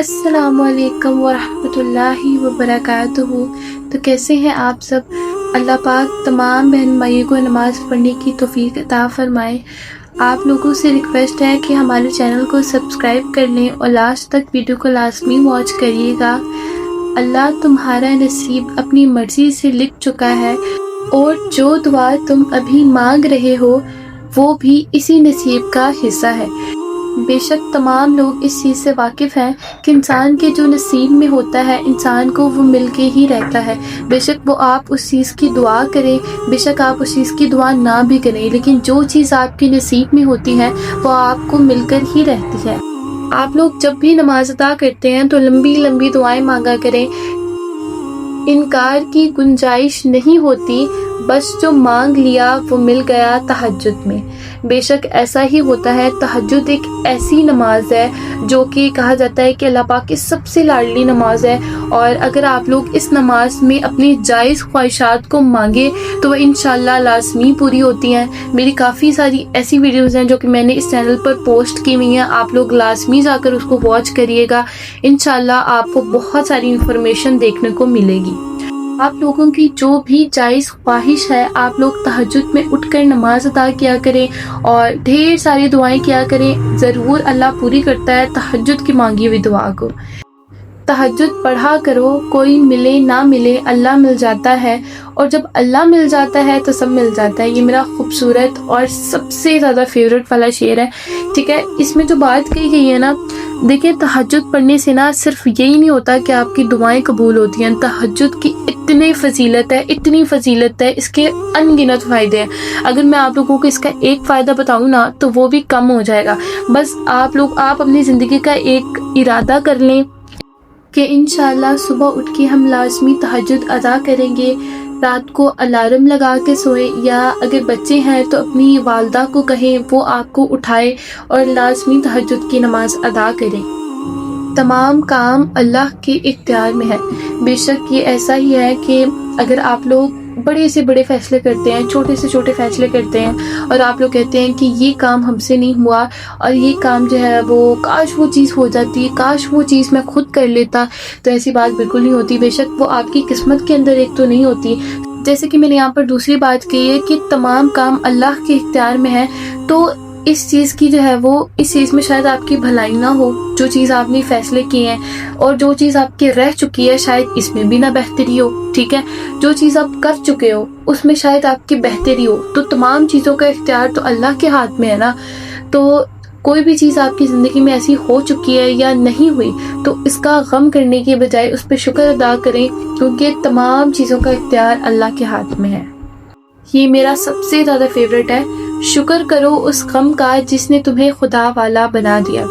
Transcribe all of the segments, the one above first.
السلام علیکم ورحمۃ اللہ وبرکاتہ۔ تو کیسے ہیں آپ سب؟ اللہ پاک تمام بہن بھائیوں کو نماز پڑھنے کی توفیق عطا فرمائے۔ آپ لوگوں سے ریکویسٹ ہے کہ ہمارے چینل کو سبسکرائب کر لیں اور لاسٹ تک ویڈیو کو لازمی واچ کریے گا۔ اللہ تمہارا نصیب اپنی مرضی سے لکھ چکا ہے اور جو دعا تم ابھی مانگ رہے ہو وہ بھی اسی نصیب کا حصہ ہے۔ بے شک تمام لوگ اس چیز سے واقف ہیں کہ انسان کے جو نصیب میں ہوتا ہے انسان کو وہ مل کے ہی رہتا ہے۔ بے شک وہ آپ اس چیز کی دعا کریں، بے شک آپ اس چیز کی دعا نہ بھی کریں، لیکن جو چیز آپ کے نصیب میں ہوتی ہے وہ آپ کو مل کر ہی رہتی ہے۔ آپ لوگ جب بھی نماز ادا کرتے ہیں تو لمبی لمبی دعائیں مانگا کریں، انکار کی گنجائش نہیں ہوتی، بس جو مانگ لیا وہ مل گیا تہجد میں۔ بے شک ایسا ہی ہوتا ہے۔ تہجد ایک ایسی نماز ہے جو کہ کہا جاتا ہے کہ اللہ پاک کی سب سے لاڈلی نماز ہے، اور اگر آپ لوگ اس نماز میں اپنی جائز خواہشات کو مانگے تو وہ انشاءاللہ لازمی پوری ہوتی ہیں۔ میری کافی ساری ایسی ویڈیوز ہیں جو کہ میں نے اس چینل پر پوسٹ کی ہوئی ہیں، آپ لوگ لازمی جا کر اس کو واچ کریے گا، انشاءاللہ آپ کو بہت ساری انفارمیشن دیکھنے کو ملے گی۔ آپ لوگوں کی جو بھی جائز خواہش ہے آپ لوگ تہجد میں اٹھ کر نماز ادا کیا کریں اور ڈھیر ساری دعائیں کیا کریں، ضرور اللہ پوری کرتا ہے تہجد کی مانگی ہوئی دعا کو۔ تہجد پڑھا کرو، کوئی ملے نہ ملے اللہ مل جاتا ہے، اور جب اللہ مل جاتا ہے تو سب مل جاتا ہے۔ یہ میرا خوبصورت اور سب سے زیادہ فیوریٹ والا شعر ہے، ٹھیک ہے۔ اس میں جو بات کہی گئی ہے نا، دیکھیں تہجد پڑھنے سے نا صرف یہی نہیں ہوتا کہ آپ کی دعائیں قبول ہوتی ہیں، تہجد کی اتنی فضیلت ہے، اس کے ان گنت فائدے ہیں۔ اگر میں آپ لوگوں کو اس کا ایک فائدہ بتاؤں نا تو وہ بھی کم ہو جائے گا۔ بس آپ اپنی زندگی کا ایک ارادہ کر لیں کہ انشاءاللہ صبح اٹھ کے ہم لازمی تہجد ادا کریں گے، رات کو الارم لگا کے سوئیں، یا اگر بچے ہیں تو اپنی والدہ کو کہیں وہ آپ کو اٹھائے اور لازمی تہجد کی نماز ادا کریں۔ تمام کام اللہ کے اختیار میں ہے۔ بے شک یہ ایسا ہی ہے کہ اگر آپ لوگ بڑے سے بڑے فیصلے کرتے ہیں، چھوٹے سے چھوٹے فیصلے کرتے ہیں، اور آپ لوگ کہتے ہیں کہ یہ کام ہم سے نہیں ہوا اور یہ کام جو ہے وہ کاش وہ چیز ہو جاتی، کاش وہ چیز میں خود کر لیتا، تو ایسی بات بالکل نہیں ہوتی۔ بے شک وہ آپ کی قسمت کے اندر ایک تو نہیں ہوتی۔ جیسے کہ میں نے یہاں پر دوسری بات کہی ہے کہ تمام کام اللہ کے اختیار میں ہے، تو اس چیز کی جو ہے وہ اس چیز میں شاید آپ کی بھلائی نہ ہو، جو چیز آپ نے فیصلے کیے ہیں، اور جو چیز آپ کے رہ چکی ہے شاید اس میں بھی نہ بہتری ہو، ٹھیک ہے۔ جو چیز آپ کر چکے ہو اس میں شاید آپ کی بہتری ہو، تو تمام چیزوں کا اختیار تو اللہ کے ہاتھ میں ہے نا۔ تو کوئی بھی چیز آپ کی زندگی میں ایسی ہو چکی ہے یا نہیں ہوئی تو اس کا غم کرنے کی بجائے اس پہ شکر ادا کریں، کیونکہ تمام چیزوں کا اختیار اللہ کے ہاتھ میں ہے۔ یہ میرا سب سے زیادہ فیوریٹ ہے، شکر کرو اس غم کا جس نے تمہیں خدا والا بنا دیا۔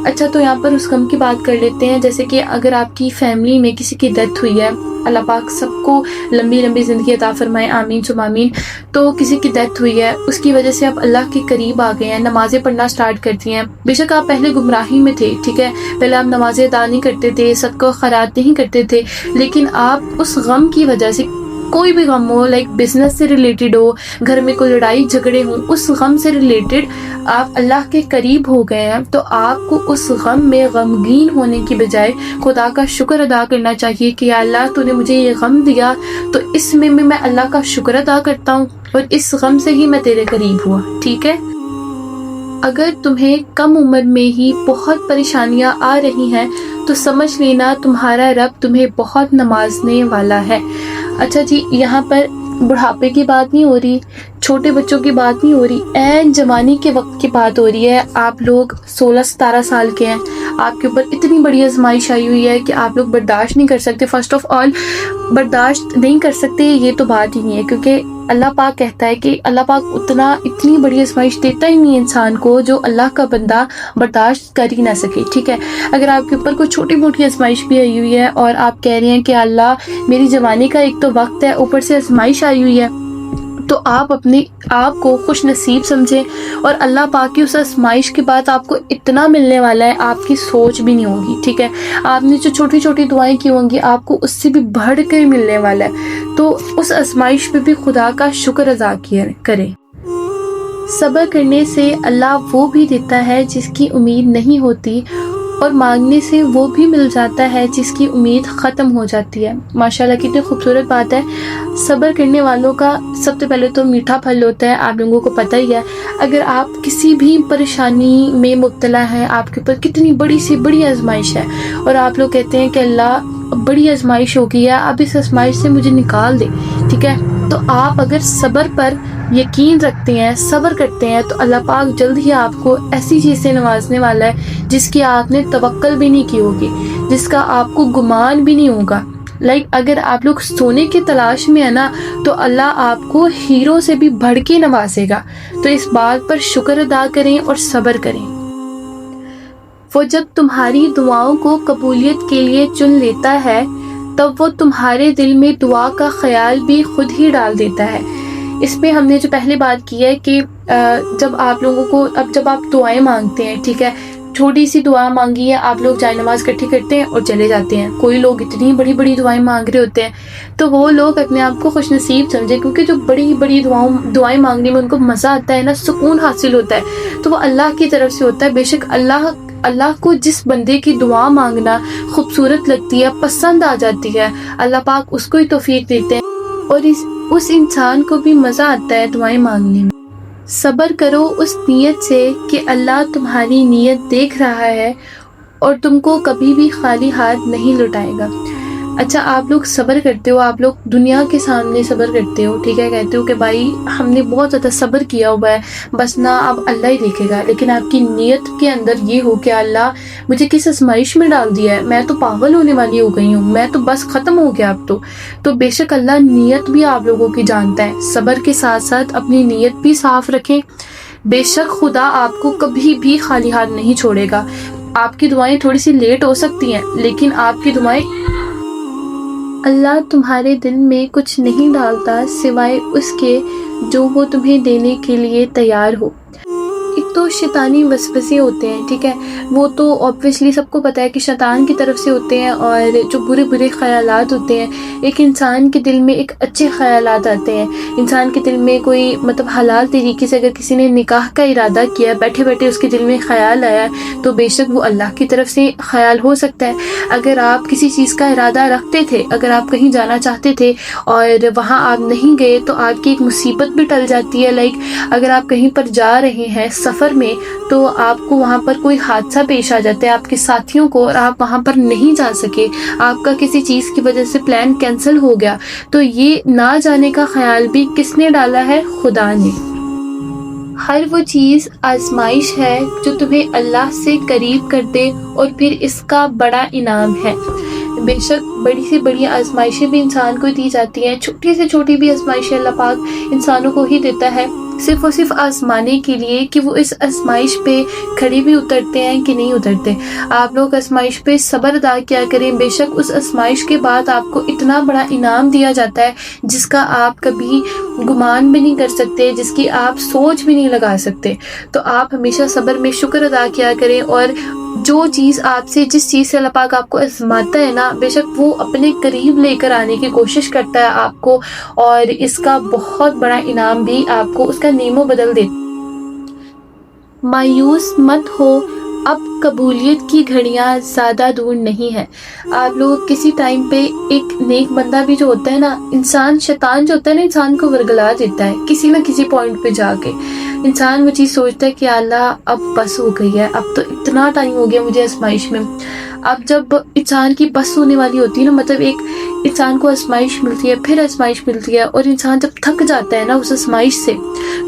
اچھا، تو یہاں پر اس غم کی بات کر لیتے ہیں۔ جیسے کہ اگر آپ کی فیملی میں کسی کی ڈیتھ ہوئی ہے، اللہ پاک سب کو لمبی لمبی زندگی عطا فرمائے، آمین ثم آمین۔ تو کسی کی ڈیتھ ہوئی ہے، اس کی وجہ سے آپ اللہ کے قریب آ گئے ہیں، نمازیں پڑھنا سٹارٹ کرتی ہیں۔ بے شک آپ پہلے گمراہی میں تھے، ٹھیک ہے، پہلے آپ نمازیں ادا نہیں کرتے تھے، صدقہ و خیرات نہیں کرتے تھے، لیکن آپ اس غم کی وجہ سے، کوئی بھی غم ہو، لائک بزنس سے ریلیٹڈ ہو، گھر میں کوئی لڑائی جھگڑے ہوں، اس غم سے ریلیٹڈ آپ اللہ کے قریب ہو گئے ہیں، تو آپ کو اس غم میں غمگین ہونے کی بجائے خدا کا شکر ادا کرنا چاہیے کہ یا اللہ تو نے مجھے یہ غم دیا، تو اس میں بھی میں اللہ کا شکر ادا کرتا ہوں اور اس غم سے ہی میں تیرے قریب ہوا، ٹھیک ہے۔ اگر تمہیں کم عمر میں ہی بہت پریشانیاں آ رہی ہیں تو سمجھ لینا تمہارا رب تمہیں بہت نوازنے والا ہے۔ اچھا جی، یہاں پر بڑھاپے کی بات نہیں ہو رہی، چھوٹے بچوں کی بات نہیں ہو رہی، عین جوانی کے وقت کی بات ہو رہی ہے۔ آپ لوگ 16-17 سال کے ہیں، آپ کے اوپر اتنی بڑی آزمائش آئی ہوئی ہے کہ آپ لوگ برداشت نہیں کر سکتے۔ فرسٹ آف آل برداشت نہیں کر سکتے یہ تو بات ہی نہیں ہے، کیونکہ اللہ پاک کہتا ہے کہ اللہ پاک اتنی بڑی آزمائش دیتا ہی نہیں انسان کو جو اللہ کا بندہ برداشت کر ہی نہ سکے، ٹھیک ہے۔ اگر آپ کے اوپر کوئی چھوٹی موٹی آزمائش بھی آئی ہوئی ہے اور آپ کہہ رہے ہیں کہ اللہ میری جوانی کا ایک تو وقت ہے، اوپر سے آزمائش آئی ہوئی ہے، تو آپ اپنے آپ کو خوش نصیب سمجھیں، اور اللہ پاک کی اس آزمائش کے بعد آپ کو اتنا ملنے والا ہے آپ کی سوچ بھی نہیں ہوگی، ٹھیک ہے۔ آپ نے جو چھوٹی چھوٹی دعائیں کی ہوں گی آپ کو اس سے بھی بڑھ کر ملنے والا ہے، تو اس آزمائش پہ بھی خدا کا شکر ادا کریں۔ صبر کرنے سے اللہ وہ بھی دیتا ہے جس کی امید نہیں ہوتی، اور مانگنے سے وہ بھی مل جاتا ہے جس کی امید ختم ہو جاتی ہے۔ ماشاءاللہ کتنی خوبصورت بات ہے۔ صبر کرنے والوں کا سب سے پہلے تو میٹھا پھل ہوتا ہے، آپ لوگوں کو پتہ ہی ہے۔ اگر آپ کسی بھی پریشانی میں مبتلا ہیں، آپ کے اوپر کتنی بڑی سے بڑی آزمائش ہے، اور آپ لوگ کہتے ہیں کہ اللہ بڑی آزمائش ہو گئی ہے، اب اس آزمائش سے مجھے نکال دے، ٹھیک ہے، تو آپ اگر صبر پر یقین رکھتے ہیں، صبر کرتے ہیں، تو اللہ پاک جلد ہی آپ کو ایسی چیز سے نوازنے والا ہے جس کی آپ نے توقع بھی نہیں کی ہوگی، جس کا آپ کو گمان بھی نہیں ہوگا۔ اگر آپ لوگ سونے کی تلاش میں ہیں نا، تو اللہ آپ کو ہیروں سے بھی بڑھ کے نوازے گا۔ تو اس بات پر شکر ادا کریں اور صبر کریں۔ وہ جب تمہاری دعاؤں کو قبولیت کے لیے چن لیتا ہے، تب وہ تمہارے دل میں دعا کا خیال بھی خود ہی ڈال دیتا ہے۔ اس میں ہم نے جو پہلے بات کی ہے کہ جب آپ لوگوں کو جب آپ دعائیں مانگتے ہیں، ٹھیک ہے، چھوٹی سی دعا مانگی ہے، آپ لوگ جائے نماز اکٹھی کرتے ہیں اور چلے جاتے ہیں۔ کوئی لوگ اتنی بڑی بڑی دعائیں مانگ رہے ہوتے ہیں، تو وہ لوگ اپنے آپ کو خوش نصیب سمجھے، کیونکہ جو بڑی بڑی دعائیں مانگنے میں ان کو مزہ آتا ہے نا، سکون حاصل ہوتا ہے، تو وہ اللہ کی طرف سے ہوتا ہے۔ بے شک اللہ کو جس بندے کی دعا مانگنا خوبصورت لگتی ہے، پسند آ جاتی ہے، اللہ پاک اس کو ہی توفیق دیتے ہیں، اور اس انسان کو بھی مزہ آتا ہے دعائیں مانگنے میں۔ صبر کرو اس نیت سے کہ اللہ تمہاری نیت دیکھ رہا ہے اور تم کو کبھی بھی خالی ہاتھ نہیں لوٹائے گا۔ اچھا، آپ لوگ صبر کرتے ہو، آپ لوگ دنیا کے سامنے صبر کرتے ہو، ٹھیک ہے، کہتے ہو کہ بھائی ہم نے بہت زیادہ صبر کیا ہوا ہے، بس نا اب اللہ ہی دیکھے گا، لیکن آپ کی نیت کے اندر یہ ہو کہ اللہ مجھے کس آزمائش میں ڈال دیا ہے، میں تو پاگل ہونے والی ہو گئی ہوں، میں تو بس ختم ہو گیا اب تو بے شک اللہ نیت بھی آپ لوگوں کی جانتا ہے۔ صبر کے ساتھ ساتھ اپنی نیت بھی صاف رکھیں، بے شک خدا آپ کو کبھی بھی خالی ہاتھ نہیں چھوڑے گا۔ آپ کی دعائیں تھوڑی سی لیٹ ہو سکتی ہیں، لیکن آپ کی دعائیں اللہ تمہارے دل میں کچھ نہیں ڈالتا سوائے اس کے جو وہ تمہیں دینے کے لیے تیار ہو۔ ایک تو شیطانی وسوسے ہوتے ہیں، ٹھیک ہے، وہ تو obviously سب کو پتہ ہے کہ شیطان کی طرف سے ہوتے ہیں، اور جو برے برے خیالات ہوتے ہیں، ایک انسان کے دل میں ایک اچھے خیالات آتے ہیں، انسان کے دل میں کوئی حلال طریقے سے اگر کسی نے نکاح کا ارادہ کیا، بیٹھے بیٹھے اس کے دل میں خیال آیا، تو بے شک وہ اللہ کی طرف سے خیال ہو سکتا ہے۔ اگر آپ کسی چیز کا ارادہ رکھتے تھے، اگر آپ کہیں جانا چاہتے تھے اور وہاں آپ نہیں گئے، تو آپ کی ایک مصیبت بھی ٹل جاتی ہے۔ اگر آپ کہیں پر جا رہے ہیں سفر میں، تو آپ کو وہاں پر کوئی حادثہ پیش آ جاتا ہے آپ کے ساتھیوں کو، اور آپ وہاں پر نہیں جا سکے، آپ کا کسی چیز کی وجہ سے پلان کینسل ہو گیا، تو یہ نہ جانے کا خیال بھی کس نے ڈالا ہے؟ خدا نے۔ ہر وہ چیز آزمائش ہے جو تمہیں اللہ سے قریب کر دے، اور پھر اس کا بڑا انعام ہے۔ بے شک بڑی سے بڑی آزمائشیں بھی انسان کو دی جاتی ہیں، چھوٹی سے چھوٹی بھی آزمائشیں اللہ پاک انسانوں کو ہی دیتا ہے، صرف اور صرف آزمانے کے لیے کہ وہ اس آزمائش پہ کھڑے بھی اترتے ہیں کہ نہیں اترتے۔ آپ لوگ آزمائش پہ صبر ادا کیا کریں، بے شک اس آزمائش کے بعد آپ کو اتنا بڑا انعام دیا جاتا ہے جس کا آپ کبھی گمان بھی نہیں کر سکتے، جس کی آپ سوچ بھی نہیں لگا سکتے۔ تو آپ ہمیشہ صبر میں شکر ادا کیا کریں، اور جو چیز آپ سے، جس چیز سے اللہ پاک آپ کو آزماتا ہے نا، بے شک وہ اپنے قریب لے کر آنے کی کوشش کرتا ہے آپ کو، اور اس کا بہت بڑا انعام بھی آپ کو اس کا نیمو بدل دے۔ مایوس مت ہو، اب قبولیت کی گھڑیاں زیادہ دور نہیں ہیں۔ آپ لوگ کسی ٹائم پہ ایک نیک بندہ بھی جو ہوتا ہے نا، شیطان جو ہوتا ہے نا، انسان کو ورگلا دیتا ہے کسی نہ کسی پوائنٹ پہ جا کے۔ انسان وہ چیز سوچتا ہے کہ اللہ اب بس ہو گئی ہے، اب تو اتنا ٹائم ہو گیا مجھے آزمائش میں۔ اب جب انسان کی بس ہونے والی ہوتی ہے نا، ایک انسان کو آزمائش ملتی ہے، پھر آزمائش ملتی ہے، اور انسان جب تھک جاتا ہے نا اس آزمائش سے،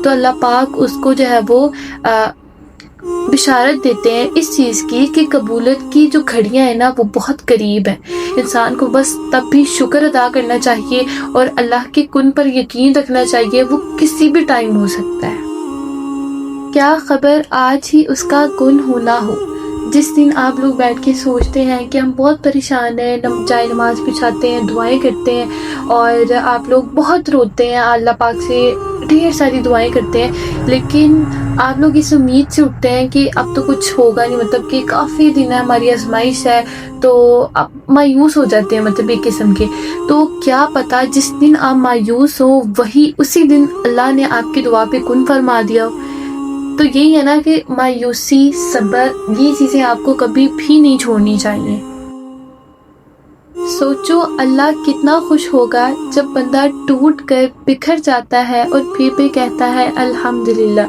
تو اللہ پاک اس کو جو ہے وہ بشارت دیتے ہیں اس چیز کی کہ قبولیت کی جو گھڑیاں ہیں نا وہ بہت قریب ہیں۔ انسان کو بس تب بھی شکر ادا کرنا چاہیے، اور اللہ کے کن پر یقین رکھنا چاہیے، وہ کسی بھی ٹائم ہو سکتا ہے۔ کیا خبر آج ہی اس کا کن ہونا ہو۔ جس دن آپ لوگ بیٹھ کے سوچتے ہیں کہ ہم بہت پریشان ہیں، جائے نماز بچھاتے ہیں، دعائیں کرتے ہیں، اور آپ لوگ بہت روتے ہیں، اللہ پاک سے ڈھیر ساری دعائیں کرتے ہیں، لیکن آپ لوگ اس امید سے اٹھتے ہیں کہ اب تو کچھ ہوگا نہیں، کہ کافی دن ہے، ہماری آزمائش ہے، تو آپ مایوس ہو جاتے ہیں ایک قسم کے۔ تو کیا پتا جس دن آپ مایوس ہو، وہی اسی دن اللہ نے آپ کی دعا پہ کن فرما دیا ہو۔ تو تو یہی ہے نا کہ مایوسی، صبر، یہ چیزیں آپ کو کبھی بھی نہیں چھوڑنی چاہیے۔ سوچو اللہ کتنا خوش ہوگا جب بندہ ٹوٹ کر بکھر جاتا ہے اور پھر بھی کہتا ہے الحمدللہ۔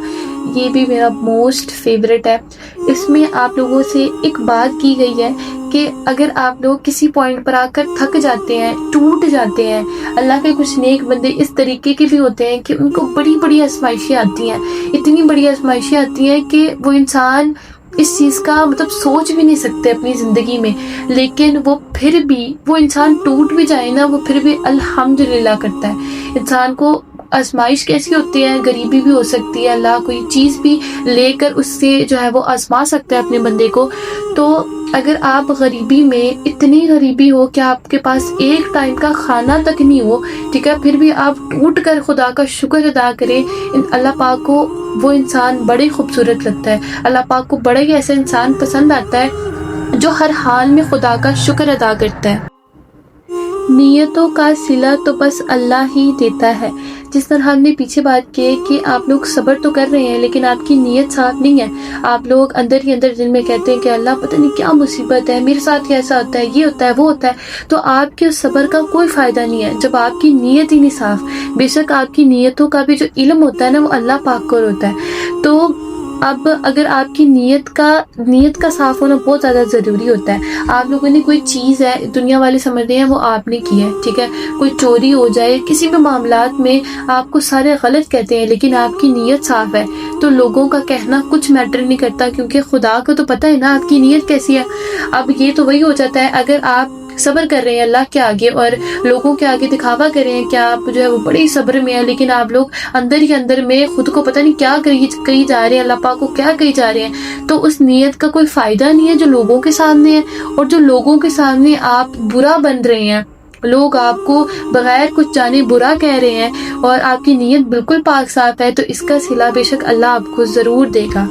یہ بھی میرا موسٹ فیوریٹ ہے۔ اس میں آپ لوگوں سے ایک بات کی گئی ہے کہ اگر آپ لوگ کسی پوائنٹ پر آ کر تھک جاتے ہیں، ٹوٹ جاتے ہیں، اللہ کے کچھ نیک بندے اس طریقے کے بھی ہوتے ہیں کہ ان کو بڑی بڑی آزمائشیں آتی ہیں، اتنی بڑی آزمائشیں آتی ہیں کہ وہ انسان اس چیز کا مطلب سوچ بھی نہیں سکتے اپنی زندگی میں، لیکن وہ پھر بھی، وہ انسان ٹوٹ بھی جائے نا، وہ پھر بھی الحمدللہ کرتا ہے۔ انسان کو آزمائش کیسی ہوتی ہے، غریبی بھی ہو سکتی ہے، اللہ کوئی چیز بھی لے کر اس سے جو ہے وہ آزما سکتا ہے اپنے بندے کو۔ تو اگر آپ غریبی میں، اتنی غریبی ہو کہ آپ کے پاس ایک ٹائم کا کھانا تک نہیں ہو، ٹھیک ہے، پھر بھی آپ ٹوٹ کر خدا کا شکر ادا کریں، اللہ پاک کو وہ انسان بڑے خوبصورت لگتا ہے۔ اللہ پاک کو بڑا ہی ایسا انسان پسند آتا ہے جو ہر حال میں خدا کا شکر ادا کرتا ہے۔ نیتوں کا صلہ تو بس اللہ ہی دیتا ہے۔ جس طرح ہم نے پیچھے بات کی کہ آپ لوگ صبر تو کر رہے ہیں لیکن آپ کی نیت صاف نہیں ہے، آپ لوگ اندر ہی اندر دل میں کہتے ہیں کہ اللہ پتہ نہیں کیا مصیبت ہے، میرے ساتھ ایسا ہوتا ہے، یہ ہوتا ہے، وہ ہوتا ہے، تو آپ کے صبر کا کوئی فائدہ نہیں ہے جب آپ کی نیت ہی نہیں صاف۔ بے شک آپ کی نیتوں کا بھی جو علم ہوتا ہے نا، وہ اللہ پاک کو ہوتا ہے۔ تو اب اگر آپ کی نیت کا صاف ہونا بہت زیادہ ضروری ہوتا ہے۔ آپ لوگوں نے کوئی چیز ہے، دنیا والے سمجھ رہے ہیں وہ آپ نے کی ہے، ٹھیک ہے، کوئی چوری ہو جائے، کسی بھی معاملات میں آپ کو سارے غلط کہتے ہیں لیکن آپ کی نیت صاف ہے، تو لوگوں کا کہنا کچھ میٹر نہیں کرتا، کیونکہ خدا کو تو پتہ ہے نا آپ کی نیت کیسی ہے۔ اب یہ تو وہی ہو جاتا ہے اگر آپ صبر کر رہے ہیں اللہ کے آگے اور لوگوں کے آگے دکھاوا کر رہے ہیں کہ آپ جو ہے وہ بڑی صبر میں ہیں، لیکن آپ لوگ اندر ہی اندر میں خود کو پتہ نہیں کیا کہی جا رہے ہیں، اللہ پاک کو کیا کہی جا رہے ہیں، تو اس نیت کا کوئی فائدہ نہیں ہے جو لوگوں کے سامنے ہے۔ اور جو لوگوں کے سامنے آپ برا بن رہے ہیں، لوگ آپ کو بغیر کچھ جانے برا کہہ رہے ہیں اور آپ کی نیت بالکل پاک صاف ہے، تو اس کا صلہ بے شک اللہ آپ کو ضرور دے گا۔